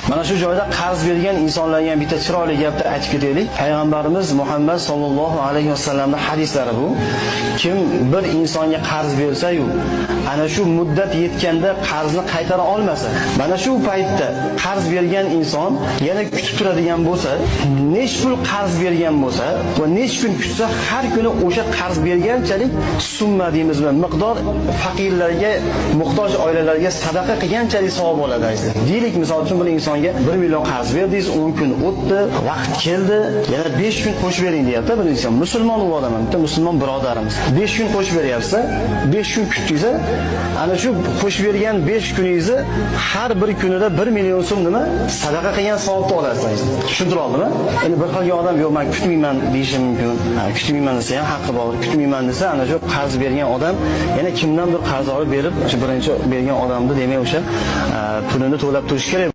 Mana shu joyda qarz bergan insonlarga bitta chiroyli gapni aytib ketaylik. Payg'ambarimiz Muhammad sallallohu alayhi vasallamning hadislari bu. Kim bir insonga qarz bersa-yu, ana shu muddat yetganda qarzni qaytara olmasa, mana shu paytda qarz bergan inson yana kutib turadigan bo'lsa, nech pul qarz bergan bo'lsa va nech kun kutsa, har kuni o'sha qarz berganchalik summa deymizmi, miqdor faqirlarga, muhtoj oilalarga sadaqa qilganchalik savob oladi aytdi. Deylik, misol uchun bir insonga 1 million qarz berdingiz, 10 kun o'tdi, vaqt keldi, yana 5 kun qo'shib bering deyapti bir inson. Musulmon u odam, bitta musulmon birodarimiz. 5 kun qo'shib beryapsa, 5 kun kutdingiz, ana shu qo'shib bergan 5 kuningizni har bir kunida 1 million so'm nima sadaqa qilgan savobni olasiz. Tushundira oldimmi? Endi bir xilga odam yo'q, men kutmayman deyishi mumkin. Kutmayman desa ham haqqi bor. Kutmayman desa, ana shu qarz bergan odam yana kimdandir qarz olib berib, o'sha birinchi bergan odamni demak o'sha pulini to'lab turish kerak.